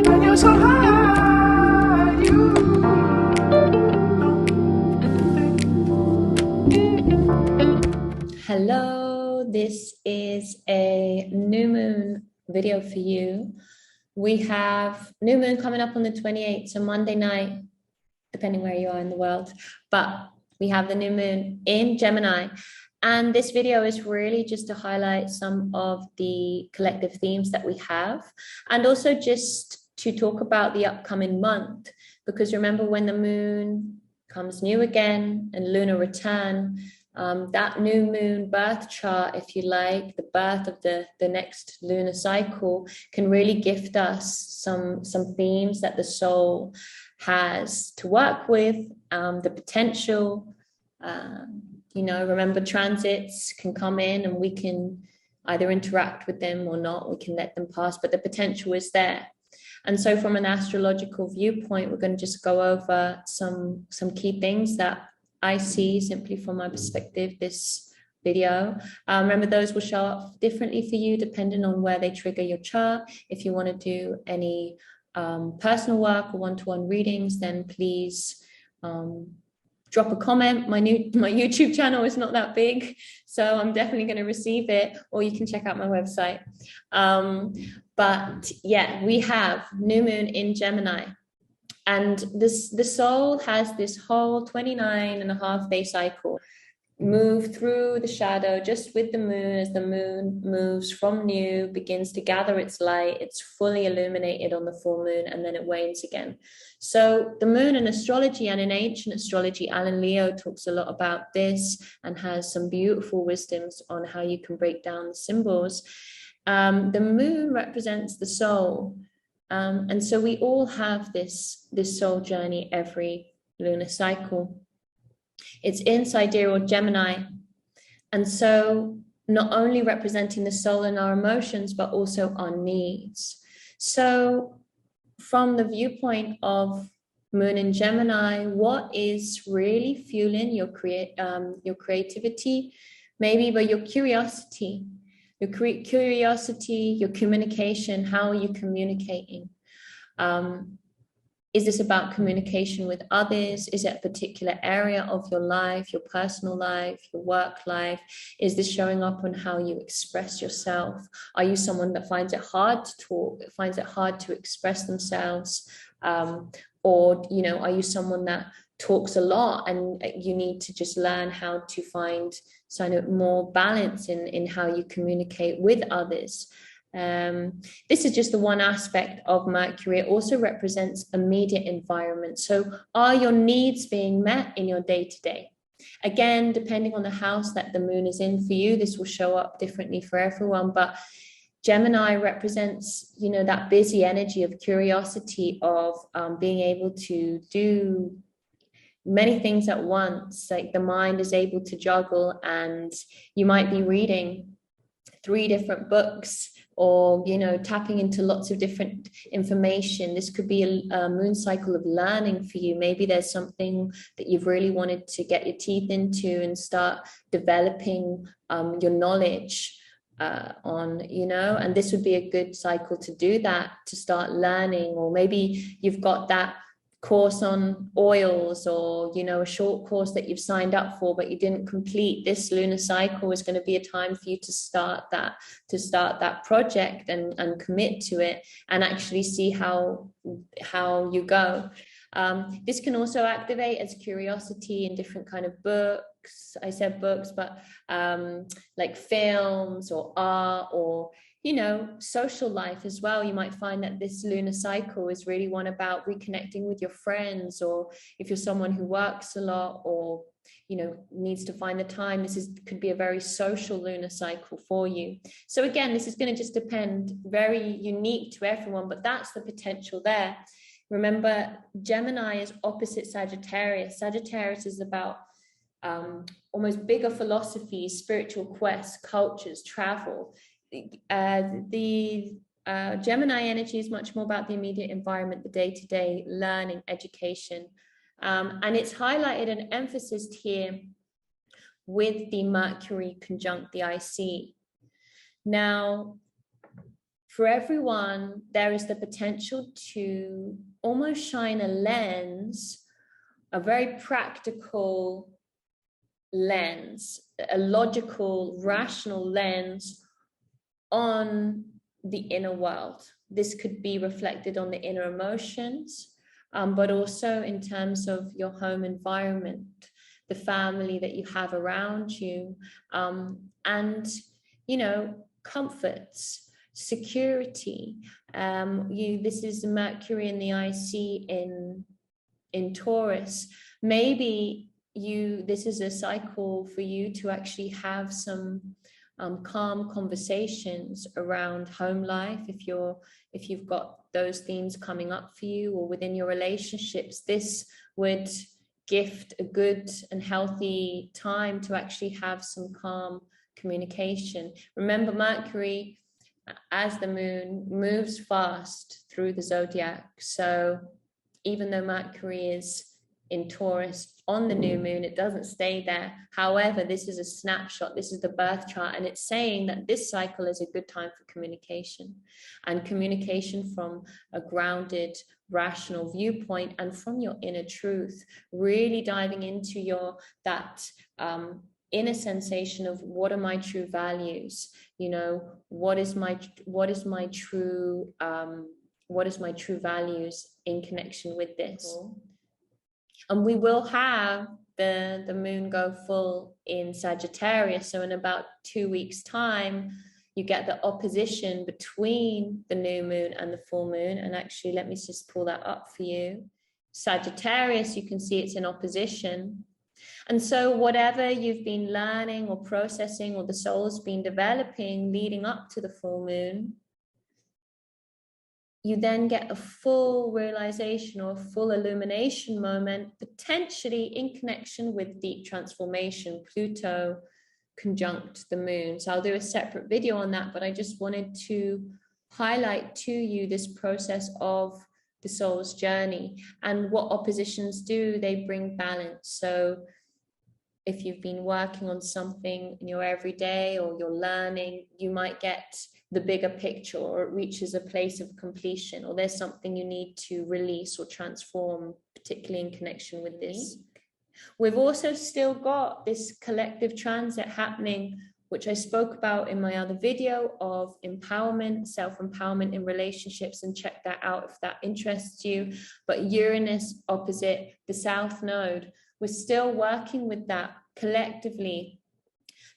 When you're so high, you Hello, this is a new moon video for you. We have new moon coming up on the 28th, so Monday night, depending where you are in the world. But we have the new moon in Gemini. And this video is really just to highlight some of the collective themes that we have, and also just to talk about the upcoming month. Because remember, when the moon comes new again and lunar return, that new moon birth chart, if you like, the birth of the next lunar cycle, can really gift us some themes that the soul has to work with, the potential. Remember, transits can come in and we can either interact with them or not. We can let them pass, but the potential is there. And so from an astrological viewpoint, we're going to just go over some key things that I see simply from my perspective this video. Remember, those will show up differently for you depending on where they trigger your chart. If you want to do any personal work or one-to-one readings, then please drop a comment. My YouTube channel is not that big, so I'm definitely going to receive it, or you can check out my website. But yeah, we have new moon in Gemini. And the soul has this whole 29.5-day cycle, move through the shadow just with the moon. As the moon moves from new, begins to gather its light, it's fully illuminated on the full moon, and then it wanes again. So the moon in astrology, and in ancient astrology, Alan Leo talks a lot about this and has some beautiful wisdoms on how you can break down the symbols. The moon represents the soul. And so we all have this soul journey every lunar cycle. It's in sidereal Gemini. And so not only representing the soul and our emotions, but also our needs. So from the viewpoint of moon in Gemini, what is really fueling your creativity? Maybe, but your curiosity. Your curiosity, your communication, how are you communicating? Is this about communication with others? Is it a particular area of your life, your personal life, your work life? Is this showing up on how you express yourself? Are you someone that finds it hard to talk, finds it hard to express themselves? Or, are you someone that talks a lot and you need to just learn how to find more balance in how you communicate with others? This is just the one aspect of Mercury. It also represents immediate environment. So are your needs being met in your day-to-day? Again, depending on the house that the moon is in for you, this will show up differently for everyone. But Gemini represents, that busy energy of curiosity, of being able to do many things at once. Like the mind is able to juggle, and you might be reading 3 different books, or tapping into lots of different information. This could be a moon cycle of learning for you. Maybe there's something that you've really wanted to get your teeth into and start developing your knowledge on, and this would be a good cycle to do that, to start learning. Or maybe you've got that course on oils, or a short course that you've signed up for but you didn't complete. This lunar cycle is going to be a time for you to start that project and commit to it and actually see how you go. This can also activate as curiosity in different kind of books. I said books, but like films or art, or social life as well. You might find that this lunar cycle is really one about reconnecting with your friends, or if you're someone who works a lot or needs to find the time, could be a very social lunar cycle for you. So again, this is going to just depend, very unique to everyone, but that's the potential there. Remember, Gemini is opposite Sagittarius. Sagittarius is about almost bigger philosophies, spiritual quests, cultures, travel. The Gemini energy is much more about the immediate environment, the day-to-day learning, education, and it's highlighted and emphasized here with the Mercury conjunct the IC. Now, for everyone, there is the potential to almost shine a lens, a very practical lens, a logical, rational lens on the inner world. This could be reflected on the inner emotions, but also in terms of your home environment, the family that you have around you, and, you know, comforts, security. This is Mercury in the IC in Taurus. Maybe this is a cycle for you to actually have some calm conversations around home life. If you've got those themes coming up for you, or within your relationships, this would gift a good and healthy time to actually have some calm communication. Remember, Mercury, as the moon, moves fast through the zodiac. So even though Mercury is in Taurus on the new moon, it doesn't stay there. However, this is a snapshot. This is the birth chart, and it's saying that this cycle is a good time for communication, and communication from a grounded, rational viewpoint and from your inner truth, really diving into that inner sensation of what are my true values, you know, what is my true values in connection with this. And we will have the moon go full in Sagittarius. So in about 2 weeks' time, you get the opposition between the new moon and the full moon. And actually, let me just pull that up for you. Sagittarius, you can see it's in opposition. And so whatever you've been learning or processing, or the soul's been developing leading up to the full moon, you then get a full realization or a full illumination moment, potentially in connection with deep transformation, Pluto conjunct the moon. So I'll do a separate video on that, but I just wanted to highlight to you this process of the soul's journey. And what oppositions do, they bring balance. So if you've been working on something in your everyday, or you're learning, you might get the bigger picture, or it reaches a place of completion, or there's something you need to release or transform, particularly in connection with this. We've also still got this collective transit happening, which I spoke about in my other video, of empowerment, self-empowerment in relationships, and check that out if that interests you. But Uranus opposite the South Node, we're still working with that collectively.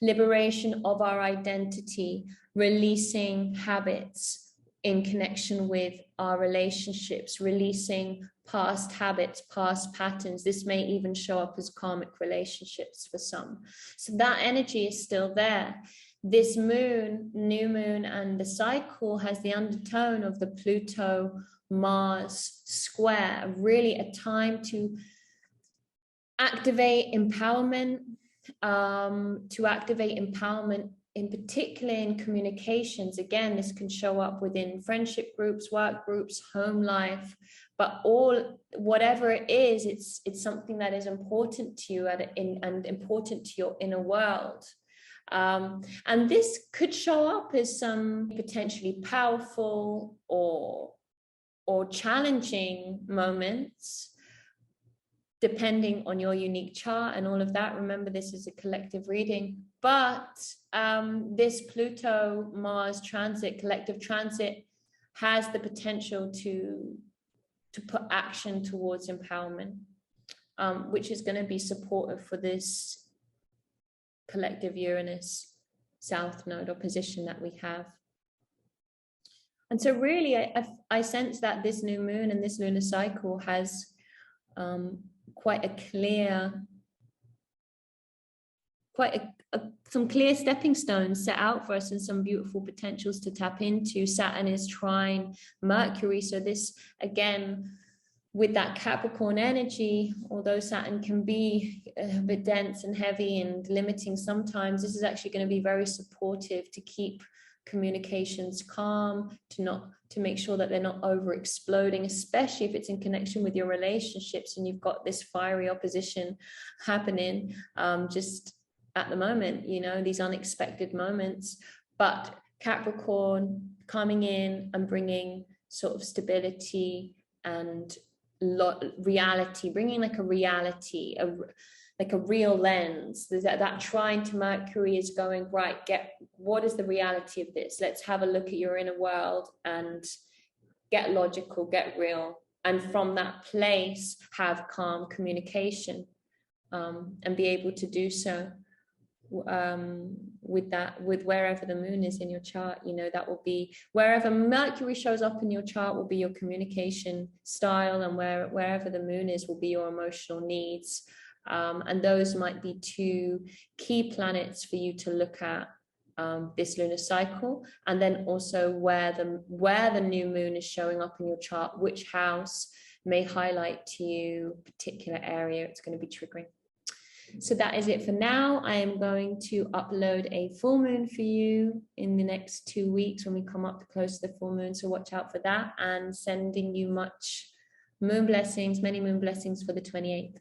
Liberation of our identity, releasing habits in connection with our relationships, releasing past habits, past patterns. This may even show up as karmic relationships for some. So that energy is still there. This moon, new moon, and the cycle has the undertone of the Pluto-Mars square, really a time to activate empowerment, in particular in communications. Again, this can show up within friendship groups, work groups, home life, but whatever it is, it's something that is important to you and important to your inner world. And this could show up as some potentially powerful or challenging moments, depending on your unique chart and all of that. Remember, this is a collective reading, but this Pluto-Mars transit, collective transit, has the potential to put action towards empowerment, which is going to be supportive for this collective Uranus South Node opposition that we have. And so really, I sense that this new moon and this lunar cycle has some clear stepping stones set out for us, and some beautiful potentials to tap into. Saturn is trine Mercury, so this, again, with that Capricorn energy, although Saturn can be a bit dense and heavy and limiting sometimes, this is actually going to be very supportive to keep communications calm, to make sure that they're not over exploding, especially if it's in connection with your relationships and you've got this fiery opposition happening just at the moment, you know, these unexpected moments. But Capricorn coming in and bringing sort of stability and reality, bringing like a reality, like a real lens. There's that trine to Mercury is going, right, what is the reality of this? Let's have a look at your inner world and get logical, get real. And from that place, have calm communication, and be able to do so with wherever the moon is in your chart. You know, that will be wherever Mercury shows up in your chart will be your communication style, and wherever the moon is will be your emotional needs. And those might be two key planets for you to look at this lunar cycle. And then also where the new moon is showing up in your chart, which house may highlight to you a particular area it's going to be triggering. So that is it for now. I am going to upload a full moon for you in the next 2 weeks when we come up close to the full moon. So watch out for that, and sending you much moon blessings, many moon blessings for the 28th.